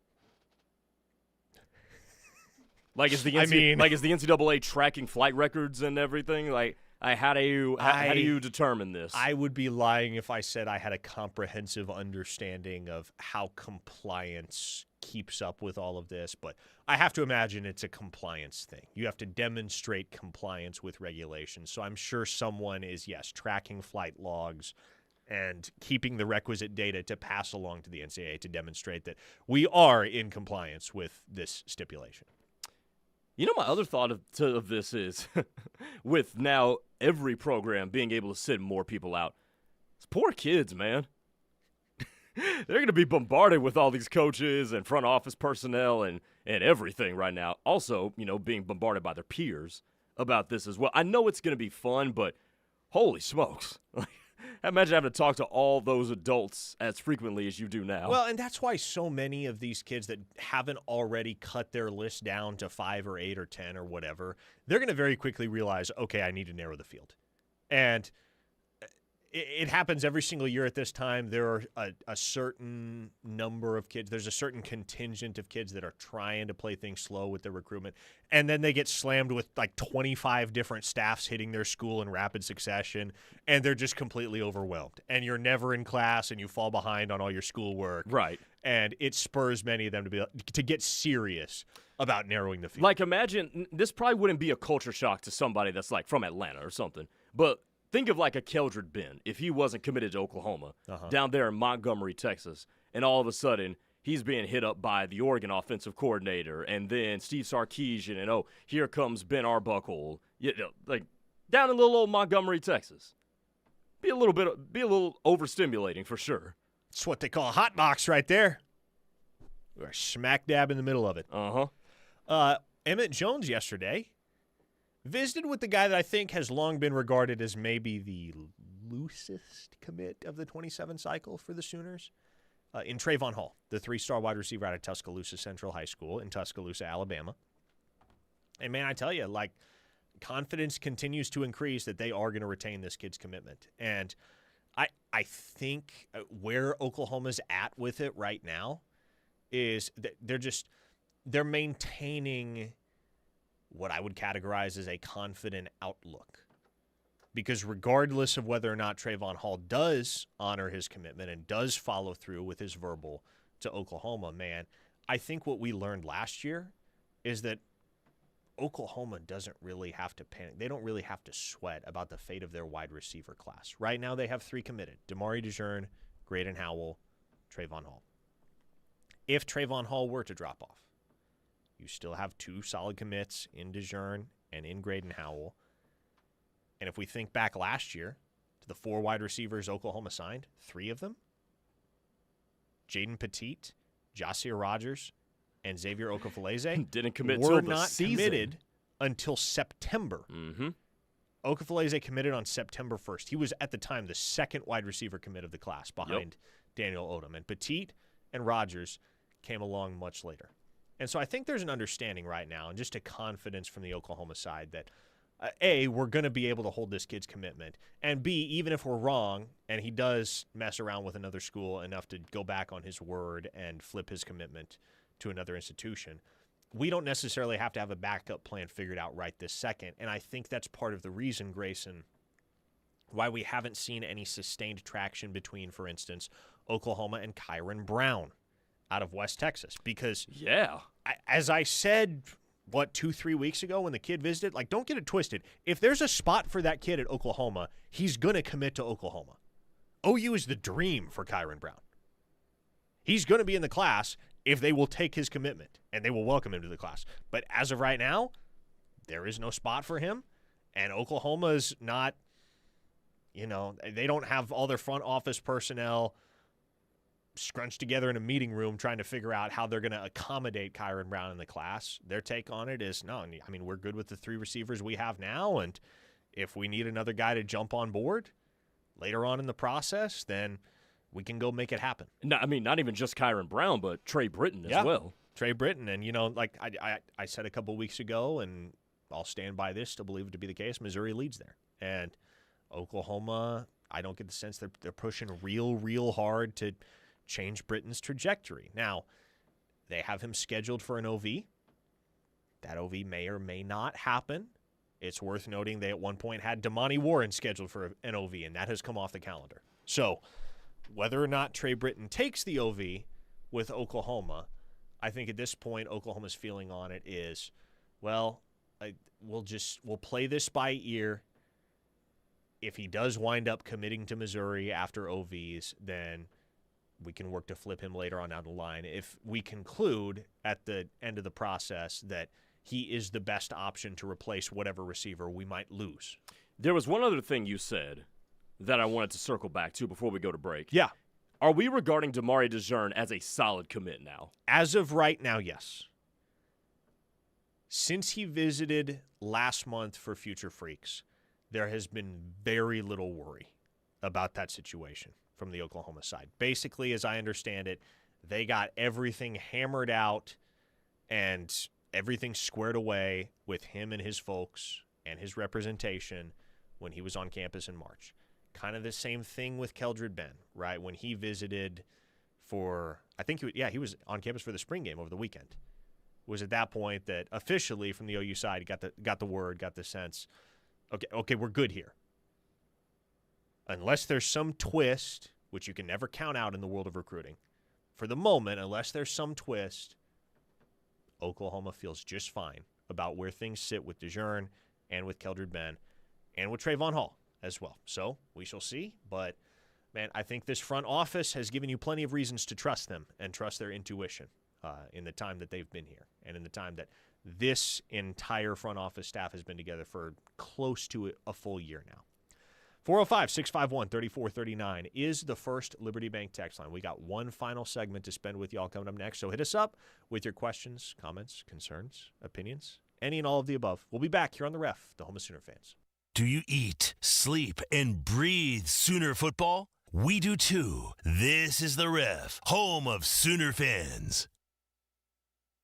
[SPEAKER 3] Like, is the NCAA tracking flight records and everything? Like, how do you determine this?
[SPEAKER 4] I would be lying if I said I had a comprehensive understanding of how compliance keeps up with all of this, but I have to imagine it's a compliance thing. You have to demonstrate compliance with regulations. So I'm sure someone is, yes, tracking flight logs and keeping the requisite data to pass along to the NCAA to demonstrate that we are in compliance with this stipulation.
[SPEAKER 3] You know, my other thought of this is, with now every program being able to send more people out, it's poor kids, man. They're going to be bombarded with all these coaches and front office personnel and everything right now. Also, being bombarded by their peers about this as well. I know it's going to be fun, but holy smokes. Imagine having to talk to all those adults as frequently as you do now.
[SPEAKER 4] Well, and that's why so many of these kids that haven't already cut their list down to 5 or 8 or 10 or whatever, they're going to very quickly realize, okay, I need to narrow the field. And it happens every single year at this time. There are a certain number of kids. There's a certain contingent of kids that are trying to play things slow with their recruitment. And then they get slammed with like 25 different staffs hitting their school in rapid succession. And they're just completely overwhelmed. And you're never in class and you fall behind on all your schoolwork.
[SPEAKER 3] Right.
[SPEAKER 4] And it spurs many of them to get serious about narrowing the field.
[SPEAKER 3] Like, imagine, this probably wouldn't be a culture shock to somebody that's like from Atlanta or something. But think of like a Keldred Ben, if he wasn't committed to Oklahoma, down there in Montgomery, Texas, and all of a sudden he's being hit up by the Oregon offensive coordinator, and then Steve Sarkisian, and here comes Ben Arbuckle, like down in little old Montgomery, Texas. Be a little overstimulating for sure.
[SPEAKER 4] It's what they call a hot box right there. We're smack dab in the middle of it. Emmett Jones yesterday visited with the guy that I think has long been regarded as maybe the loosest commit of the 27 cycle for the Sooners, in Trayvon Hall, the 3-star wide receiver out of Tuscaloosa Central High School in Tuscaloosa, Alabama. And, man, I tell you, like, confidence continues to increase that they are going to retain this kid's commitment. And I think where Oklahoma's at with it right now is that they're maintaining what I would categorize as a confident outlook. Because regardless of whether or not Trayvon Hall does honor his commitment and does follow through with his verbal to Oklahoma, man, I think what we learned last year is that Oklahoma doesn't really have to panic. They don't really have to sweat about the fate of their wide receiver class. Right now they have 3 committed: Damari DeJean, Graydon Howell, Trayvon Hall. If Trayvon Hall were to drop off, you still have 2 solid commits in DeJean and in Graydon Howell. And if we think back last year to the 4 wide receivers Oklahoma signed, 3 of them, Jaden Petit, Jasier Rogers, and Xavier Okafaleze
[SPEAKER 3] didn't commit
[SPEAKER 4] were
[SPEAKER 3] till the
[SPEAKER 4] not
[SPEAKER 3] season.
[SPEAKER 4] committed until September.
[SPEAKER 3] Mm-hmm.
[SPEAKER 4] Okafaleze committed on September 1st. He was, at the time, the 2nd wide receiver commit of the class behind Daniel Odom. And Petit and Rogers came along much later. And so I think there's an understanding right now and just a confidence from the Oklahoma side that, A, we're going to be able to hold this kid's commitment, and B, even if we're wrong and he does mess around with another school enough to go back on his word and flip his commitment to another institution, we don't necessarily have to have a backup plan figured out right this second. And I think that's part of the reason, Grayson, why we haven't seen any sustained traction between, for instance, Oklahoma and Kyron Brown out of West Texas. Because, as I said, 2-3 weeks ago when the kid visited, don't get it twisted. If there's a spot for that kid at Oklahoma, he's going to commit to Oklahoma. OU is the dream for Kyron Brown. He's going to be in the class if they will take his commitment and they will welcome him to the class. But as of right now, there is no spot for him, and Oklahoma's not, they don't have all their front office personnel scrunched together in a meeting room trying to figure out how they're going to accommodate Kyron Brown in the class. Their take on it is, no, I mean, we're good with the 3 receivers we have now, and if we need another guy to jump on board later on in the process, then we can go make it happen.
[SPEAKER 3] No, I mean, not even just Kyron Brown, but Trey Britton as well.
[SPEAKER 4] Trey Britton. And, I said a couple weeks ago, and I'll stand by this to believe it to be the case, Missouri leads there. And Oklahoma, I don't get the sense they're pushing real hard to change Britton's trajectory. Now, they have him scheduled for an OV. That OV may or may not happen. It's worth noting they at one point had Damani Warren scheduled for an OV, and that has come off the calendar. So whether or not Trey Britton takes the OV with Oklahoma, I think at this point Oklahoma's feeling on it is, well, we'll play this by ear. If he does wind up committing to Missouri after OVs, then we can work to flip him later on down the line. If we conclude at the end of the process that he is the best option to replace whatever receiver we might lose.
[SPEAKER 3] There was one other thing you said that I wanted to circle back to before we go to break.
[SPEAKER 4] Yeah.
[SPEAKER 3] Are we regarding Damari DeJean as a solid commit now?
[SPEAKER 4] As of right now, yes. Since he visited last month for Future Freaks, there has been very little worry about that situation from the Oklahoma side. Basically, as I understand it, they got everything hammered out and everything squared away with him and his folks and his representation when he was on campus in March. Kind of the same thing with Keldred Ben, right? When he visited for, I think he was on campus for the spring game over the weekend. It was at that point that officially from the OU side, he got the word, got the sense, okay, we're good here. Unless there's some twist, which you can never count out in the world of recruiting, for the moment, unless there's some twist, Oklahoma feels just fine about where things sit with DeJean and with Keldred Ben and with Trayvon Hall as well. So we shall see. But, man, I think this front office has given you plenty of reasons to trust them and trust their intuition in the time that they've been here and in the time that this entire front office staff has been together for close to a full year now. 405-651-3439 is the First Liberty Bank text line. We got one final segment to spend with y'all coming up next, so hit us up with your questions, comments, concerns, opinions, any and all of the above. We'll be back here on The Ref, the home of Sooner fans.
[SPEAKER 1] Do you eat, sleep, and breathe Sooner football? We do too. This is The Ref, home of Sooner fans.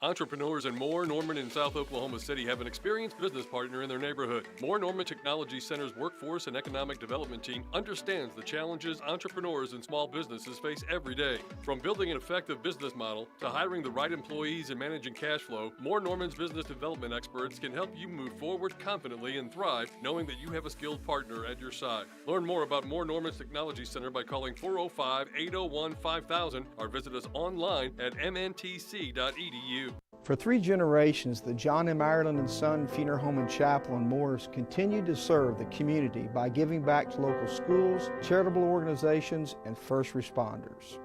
[SPEAKER 19] Entrepreneurs in Moore, Norman, and South Oklahoma City have an experienced business partner in their neighborhood. Moore Norman Technology Center's Workforce and Economic Development team understands the challenges entrepreneurs and small businesses face every day. From building an effective business model to hiring the right employees and managing cash flow, Moore Norman's business development experts can help you move forward confidently and thrive, knowing that you have a skilled partner at your side. Learn more about Moore Norman's Technology Center by calling 405-801-5000 or visit us online at mntc.edu. you.
[SPEAKER 20] For 3 generations, the John M. Ireland & Son Funeral Home and Chapel in Morris continued to serve the community by giving back to local schools, charitable organizations, and first responders.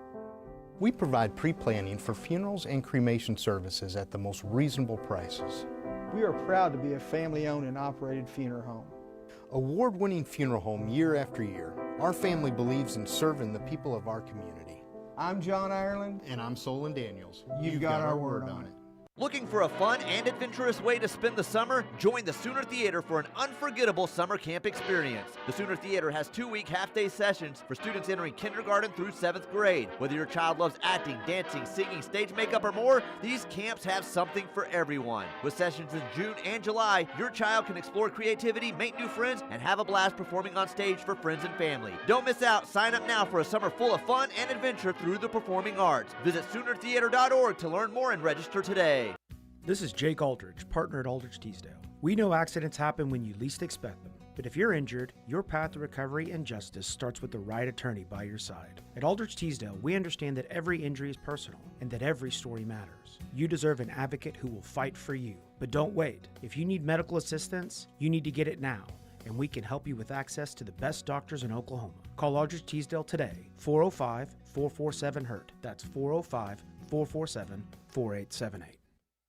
[SPEAKER 13] We provide pre-planning for funerals and cremation services at the most reasonable prices.
[SPEAKER 20] We are proud to be a family-owned and operated funeral home.
[SPEAKER 13] Award-winning funeral home year after year, our family believes in serving the people of our community.
[SPEAKER 20] I'm John Ireland.
[SPEAKER 13] And I'm Solon Daniels.
[SPEAKER 20] You've got our word on it.
[SPEAKER 15] Looking for a fun and adventurous way to spend the summer? Join the Sooner Theater for an unforgettable summer camp experience. The Sooner Theater has 2-week half-day sessions for students entering kindergarten through 7th grade. Whether your child loves acting, dancing, singing, stage makeup, or more, these camps have something for everyone. With sessions in June and July, your child can explore creativity, make new friends, and have a blast performing on stage for friends and family. Don't miss out. Sign up now for a summer full of fun and adventure through the performing arts. Visit SoonerTheater.org to learn more and register today.
[SPEAKER 21] This is Jake Aldridge, partner at Aldridge Teasdale. We know accidents happen when you least expect them, but if you're injured, your path to recovery and justice starts with the right attorney by your side. At Aldridge Teasdale, we understand that every injury is personal and that every story matters. You deserve an advocate who will fight for you. But don't wait. If you need medical assistance, you need to get it now, and we can help you with access to the best doctors in Oklahoma. Call Aldridge Teasdale today, 405-447-HURT. That's 405-447-4878.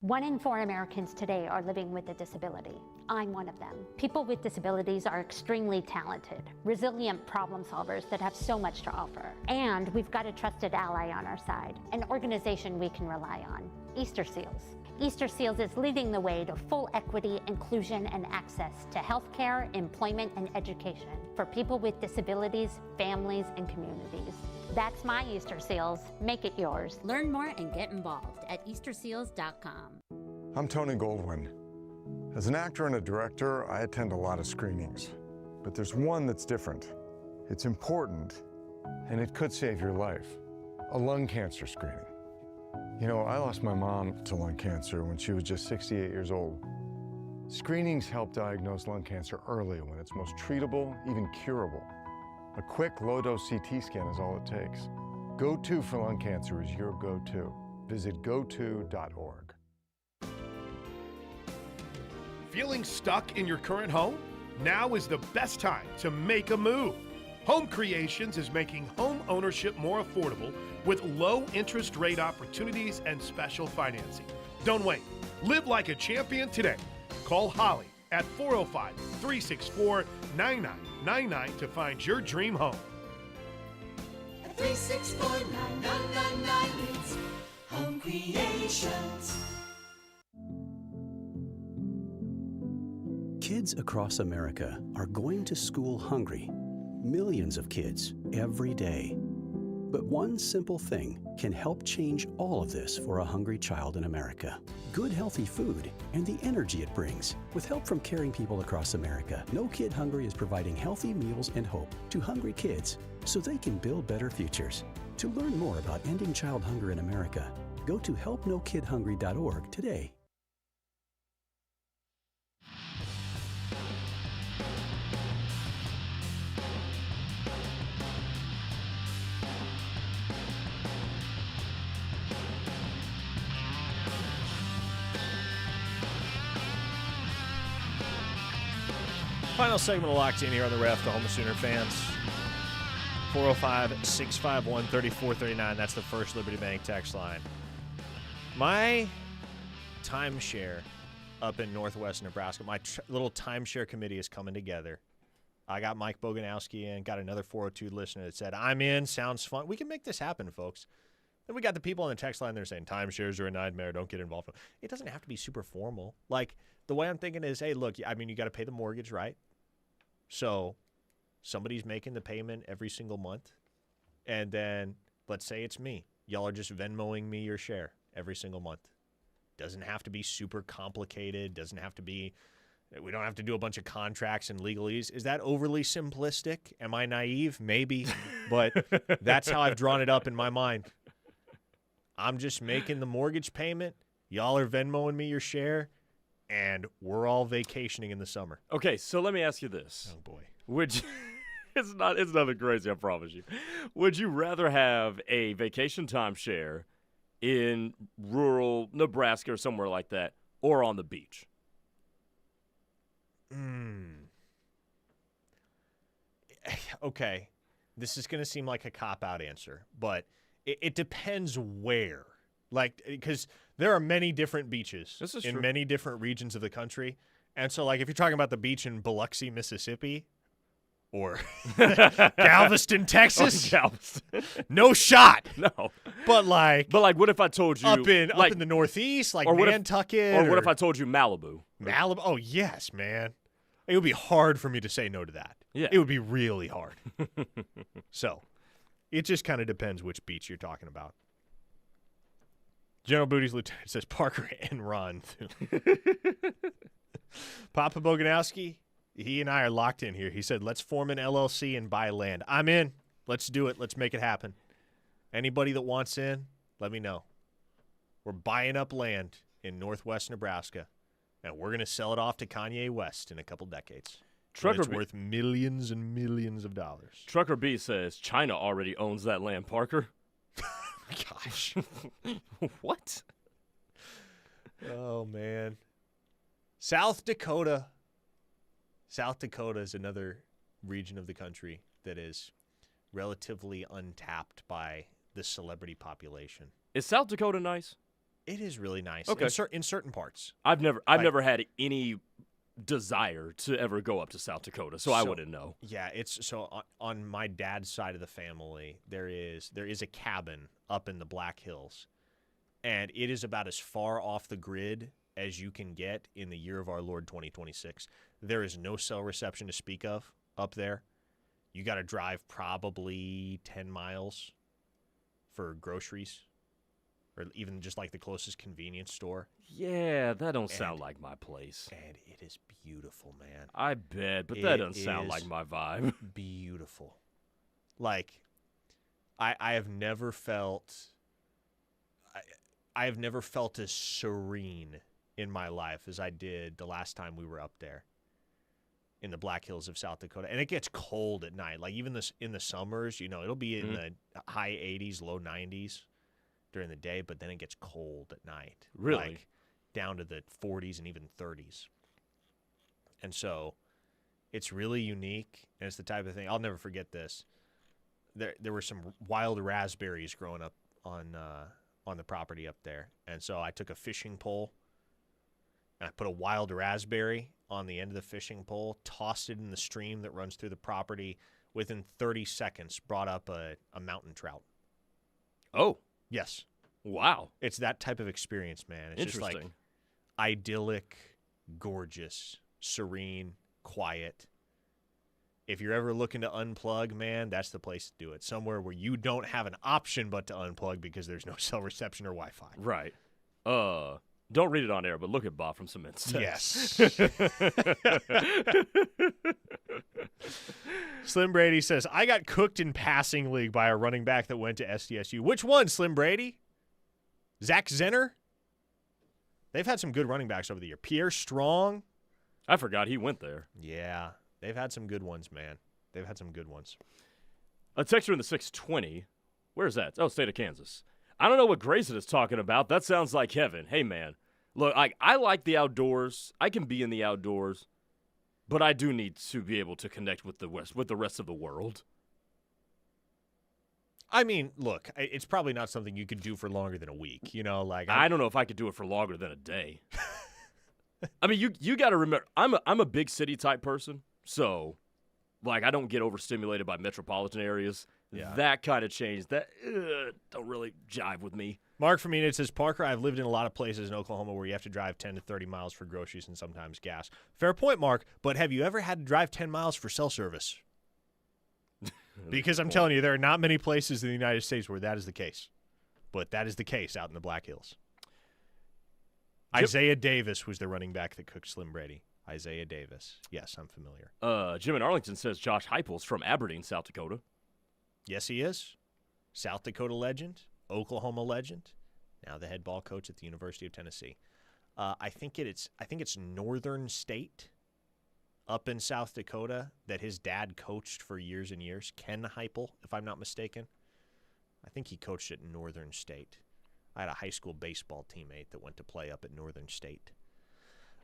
[SPEAKER 17] 1 in 4 Americans today are living with a disability. I'm one of them. People with disabilities are extremely talented, resilient problem solvers that have so much to offer. And we've got a trusted ally on our side, an organization we can rely on, Easter Seals. Easter Seals is leading the way to full equity, inclusion, and access to healthcare, employment, and education for people with disabilities, families, and communities. That's my Easter Seals. Make it yours.
[SPEAKER 18] Learn more and get involved at easterseals.com.
[SPEAKER 22] I'm Tony Goldwyn. As an actor and a director, I attend a lot of screenings. But there's one that's different. It's important, and it could save your life. A lung cancer screening. You know, I lost my mom to lung cancer when she was just 68 years old. Screenings help diagnose lung cancer early when it's most treatable, even curable. A quick, low-dose CT scan is all it takes. Go-To for lung cancer is your go-to. Visit goto.org.
[SPEAKER 23] Feeling stuck in your current home? Now is the best time to make a move. Home Creations is making home ownership more affordable with low interest rate opportunities and special financing. Don't wait. Live like a champion today. Call Holly at 405-364-9999 to find your dream home.
[SPEAKER 24] 364-9999, it's Home Creations.
[SPEAKER 25] Kids across America are going to school hungry. Millions of kids every day. But one simple thing can help change all of this for a hungry child in America. Good, healthy food and the energy it brings. With help from caring people across America, No Kid Hungry is providing healthy meals and hope to hungry kids so they can build better futures. To learn more about ending child hunger in America, go to helpnokidhungry.org today.
[SPEAKER 4] Final segment of Locked In here on the Ref, the home of Sooner fans. 405-651-3439. That's the First Liberty Bank text line. My timeshare up in northwest Nebraska, my little timeshare committee is coming together. I got Mike Boganowski in, got another 402 listener that said, I'm in, sounds fun. We can make this happen, folks. Then we got the people on the text line, they're saying timeshares are a nightmare, don't get involved. It doesn't have to be super formal. Like, the way I'm thinking is, hey, look, I mean, you got to pay the mortgage, right? So somebody's making the payment every single month. And then let's say it's me. Y'all are just Venmoing me your share every single month. Doesn't have to be super complicated. Doesn't have to be, we don't have to do a bunch of contracts and legalese. Is that overly simplistic? Am I naive? Maybe. But that's how I've drawn it up in my mind. I'm just making the mortgage payment. Y'all are Venmoing me your share. And we're all vacationing in the summer.
[SPEAKER 3] Okay, so let me ask you this.
[SPEAKER 4] Oh, boy.
[SPEAKER 3] Would you, it's nothing crazy, I promise you. Would you rather have a vacation timeshare in rural Nebraska or somewhere like that, or on the beach?
[SPEAKER 4] Okay. This is going to seem like a cop-out answer, but it depends where. Like, because there are many different beaches in
[SPEAKER 3] true.
[SPEAKER 4] many different regions of the country. And so, like, if you're talking about the beach in Biloxi, Mississippi, or Galveston, Texas, no shot.
[SPEAKER 3] No.
[SPEAKER 4] But
[SPEAKER 3] what if I told you
[SPEAKER 4] up in the Northeast, like Nantucket,
[SPEAKER 3] or what if I told you Malibu?
[SPEAKER 4] Malibu? Oh yes, man. It would be hard for me to say no to that.
[SPEAKER 3] Yeah,
[SPEAKER 4] it would be really hard. So, it just kind of depends which beach you're talking about. General Booty's lieutenant says Parker and Ron. Papa Boganowski, he and I are locked in here. He said, let's form an LLC and buy land. I'm in. Let's do it. Let's make it happen. Anybody that wants in, let me know. We're buying up land in northwest Nebraska, and we're going to sell it off to Kanye West in a couple decades. It's worth millions and millions of dollars.
[SPEAKER 3] Trucker B says China already owns that land, Parker.
[SPEAKER 4] Gosh.
[SPEAKER 3] What?
[SPEAKER 4] Oh, man. South Dakota. South Dakota is another region of the country that is relatively untapped by the celebrity population.
[SPEAKER 3] Is South Dakota nice?
[SPEAKER 4] It is really nice.
[SPEAKER 3] Okay.
[SPEAKER 4] In certain parts.
[SPEAKER 3] I've never had any desire to ever go up to South Dakota, so I wouldn't know.
[SPEAKER 4] Yeah, on my dad's side of the family, there is a cabin up in the Black Hills, and it is about as far off the grid as you can get in the year of our Lord 2026. There is no cell reception to speak of up there. You got to drive probably 10 miles for groceries, or even just like the closest convenience store.
[SPEAKER 3] Yeah, that don't sound like my place.
[SPEAKER 4] And it is beautiful, man.
[SPEAKER 3] I bet, but that doesn't sound like my vibe.
[SPEAKER 4] Beautiful. Like, I have never felt as serene in my life as I did the last time we were up there in the Black Hills of South Dakota. And it gets cold at night. Like, even in the summers, it'll be in the high 80s, low 90s during the day, but then it gets cold at night.
[SPEAKER 3] Really?
[SPEAKER 4] Like, down to the 40s and even 30s. And so it's really unique, and it's the type of thing. I'll never forget this. There were some wild raspberries growing up on the property up there. And so I took a fishing pole, and I put a wild raspberry on the end of the fishing pole, tossed it in the stream that runs through the property. Within 30 seconds, brought up a mountain trout.
[SPEAKER 3] Oh.
[SPEAKER 4] Yes.
[SPEAKER 3] Wow.
[SPEAKER 4] It's that type of experience, man. It's just like idyllic, gorgeous, serene, quiet. If you're ever looking to unplug, man, that's the place to do it. Somewhere where you don't have an option but to unplug because there's no cell reception or Wi-Fi.
[SPEAKER 3] Right. Don't read it on air, but look at Bob from some instance.
[SPEAKER 4] Yes. Slim Brady says, I got cooked in passing league by a running back that went to SDSU. Which one, Slim Brady? Zach Zenner? They've had some good running backs over the year. Pierre Strong?
[SPEAKER 3] I forgot he went there.
[SPEAKER 4] Yeah. They've had some good ones, man. They've had some good ones.
[SPEAKER 3] A texter in the 620. Where's that? Oh, state of Kansas. I don't know what Grayson is talking about. That sounds like heaven. Hey, man. Look, I like the outdoors. I can be in the outdoors. But I do need to be able to connect with the rest of the world.
[SPEAKER 4] I mean, look, it's probably not something you could do for longer than a week.
[SPEAKER 3] I don't know if I could do it for longer than a day. I mean, you got to remember, I'm a big city type person, so I don't get overstimulated by metropolitan areas. Yeah. That kind of change that don't really jive with me.
[SPEAKER 4] Mark from Enid says, Parker, I've lived in a lot of places in Oklahoma where you have to drive 10 to 30 miles for groceries and sometimes gas. Fair point, Mark, but have you ever had to drive 10 miles for cell service? Because I'm telling you, there are not many places in the United States where that is the case. But that is the case out in the Black Hills. Isaiah Davis was the running back that cooked Slim Brady. Isaiah Davis. Yes, I'm familiar.
[SPEAKER 3] Jim in Arlington says Josh Heupel's from Aberdeen, South Dakota.
[SPEAKER 4] Yes, he is. South Dakota legend, Oklahoma legend, now the head ball coach at the University of Tennessee. I think it's Northern State up in South Dakota that his dad coached for years and years. Ken Heupel, if I'm not mistaken. I think he coached at Northern State. I had a high school baseball teammate that went to play up at Northern State.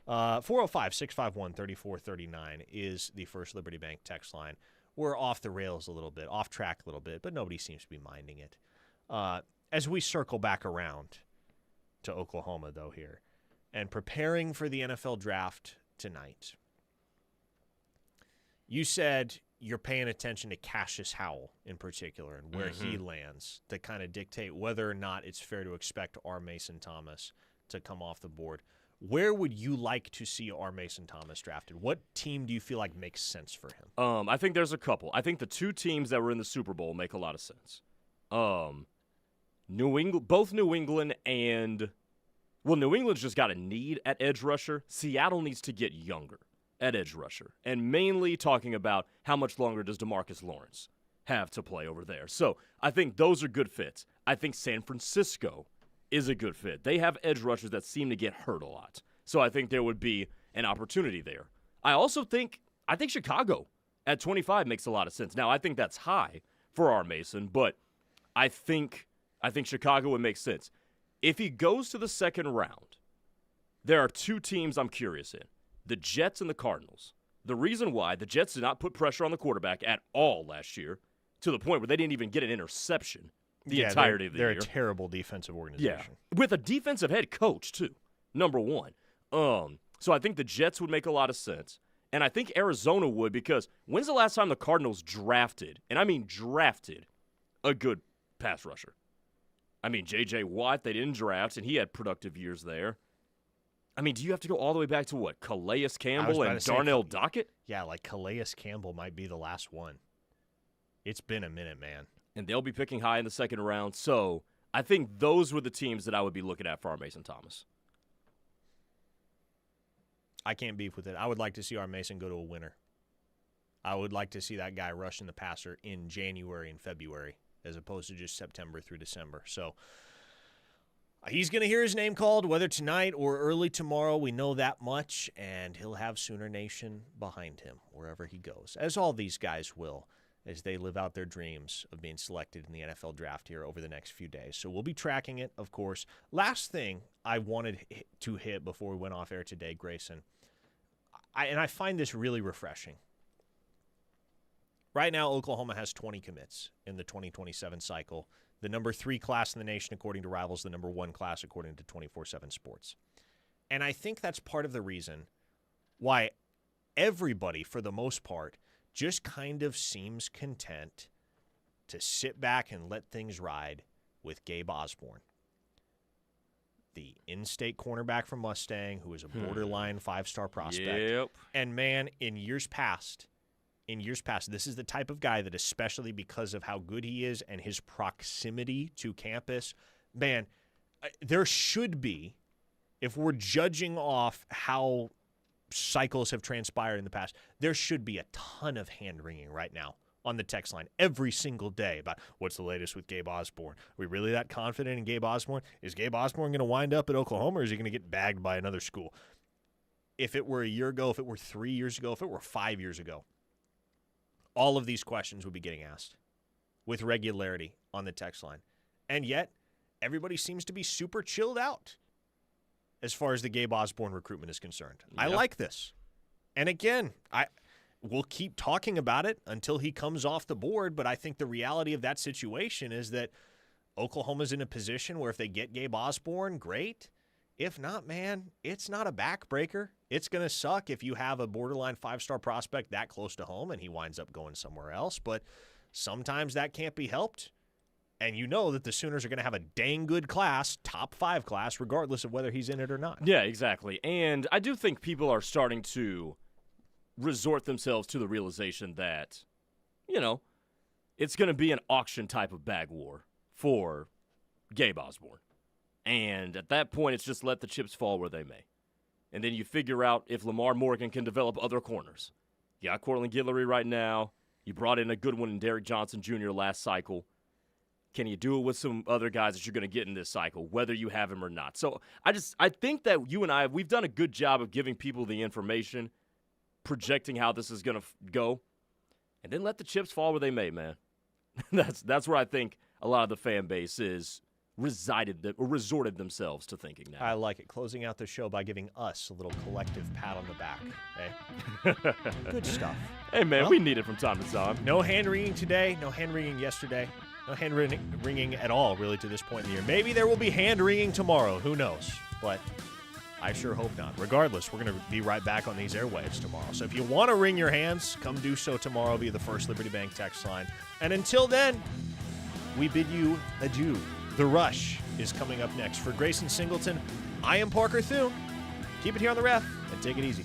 [SPEAKER 4] 405-651-3439 is the First Liberty Bank text line. We're off the rails a little bit, off track a little bit, but nobody seems to be minding it. As we circle back around to Oklahoma, though, here, and preparing for the NFL draft tonight, you said you're paying attention to Cassius Howell in particular and where he lands to kind of dictate whether or not it's fair to expect R. Mason Thomas to come off the board. Where would you like to see R. Mason Thomas drafted? What team do you feel like makes sense for him?
[SPEAKER 3] I think there's a couple. I think the two teams that were in the Super Bowl make a lot of sense. New England and New England's just got a need at edge rusher. Seattle needs to get younger at edge rusher, and mainly talking about how much longer does DeMarcus Lawrence have to play over there. So I think those are good fits. I think San Francisco is a good fit. They have edge rushers that seem to get hurt a lot. So I think there would be an opportunity there. I also think Chicago at 25 makes a lot of sense. Now, I think that's high for R. Mason, but I think Chicago would make sense. If he goes to the second round, there are two teams I'm curious in, the Jets and the Cardinals. The reason why, the Jets did not put pressure on the quarterback at all last year, to the point where they didn't even get an interception the entirety of the year.
[SPEAKER 4] They're a terrible defensive organization.
[SPEAKER 3] Yeah, with a defensive head coach, too, number one. So I think the Jets would make a lot of sense. And I think Arizona would, because when's the last time the Cardinals drafted, and I mean drafted, a good pass rusher? I mean, J.J. Watt, they didn't draft, and he had productive years there. I mean, do you have to go all the way back to what, Calais Campbell and Darnell Dockett?
[SPEAKER 4] Yeah, like Calais Campbell might be the last one. It's been a minute, man.
[SPEAKER 3] And they'll be picking high in the second round. So I think those were the teams that I would be looking at for R. Mason Thomas.
[SPEAKER 4] I can't beef with it. I would like to see R. Mason go to a winner. I would like to see that guy rushing the passer in January and February as opposed to just September through December. So he's going to hear his name called, whether tonight or early tomorrow. We know that much, and he'll have Sooner Nation behind him wherever he goes, as all these guys will, as they live out their dreams of being selected in the NFL draft here over the next few days. So we'll be tracking it, of course. Last thing I wanted to hit before we went off air today, Grayson, I find this really refreshing. Right now, Oklahoma has 20 commits in the 2027 cycle. The number 3 class in the nation, according to Rivals, the number 1 class, according to 24/7 Sports. And I think that's part of the reason why everybody, for the most part, just kind of seems content to sit back and let things ride with Gabe Osborne, the in-state cornerback from Mustang, who is a borderline 5-star prospect.
[SPEAKER 3] Yep.
[SPEAKER 4] And, man, in years past, this is the type of guy that, especially because of how good he is and his proximity to campus, man, there should be, if we're judging off how cycles have transpired in the past, there should be a ton of hand-wringing right now on the text line every single day about what's the latest with Gabe Osborne. Are we really that confident in Gabe Osborne? Is Gabe Osborne going to wind up at Oklahoma, or is he going to get bagged by another school? If it were a year ago, if it were 3 years ago, if it were 5 years ago, all of these questions would be getting asked with regularity on the text line. And yet, everybody seems to be super chilled out as far as the Gabe Osborne recruitment is concerned. Yep. I like this. And again, we'll keep talking about it until he comes off the board, but I think the reality of that situation is that Oklahoma's in a position where if they get Gabe Osborne, great. If not, man, it's not a backbreaker. It's going to suck if you have a borderline 5-star prospect that close to home and he winds up going somewhere else, but sometimes that can't be helped. And you know that the Sooners are going to have a dang good class, top 5 class, regardless of whether he's in it or not.
[SPEAKER 3] Yeah, exactly. And I do think people are starting to resort themselves to the realization that, it's going to be an auction type of bag war for Gabe Osborne. And at that point, it's just let the chips fall where they may. And then you figure out if Lamar Morgan can develop other corners. You got Cortland Guillory right now. You brought in a good one in Derek Johnson Jr. last cycle. Can you do it with some other guys that you're going to get in this cycle, whether you have him or not? So I think that you and I, we've done a good job of giving people the information, projecting how this is going to go, and then let the chips fall where they may, man. That's where I think a lot of the fan base is resorted themselves to thinking that.
[SPEAKER 4] I like it. Closing out the show by giving us a little collective pat on the back. Hey? Good stuff.
[SPEAKER 3] Hey, man,
[SPEAKER 4] Well,
[SPEAKER 3] we need it from time to time.
[SPEAKER 4] No hand-wringing today. No hand-wringing yesterday. No hand-wringing at all, really, to this point in the year. Maybe there will be hand-wringing tomorrow. Who knows? But I sure hope not. Regardless, we're going to be right back on these airwaves tomorrow. So if you want to wring your hands, come do so tomorrow via the First Liberty Bank text line. And until then, we bid you adieu. The Rush is coming up next. For Grayson Singleton, I am Parker Thune. Keep it here on the Ref and take it easy.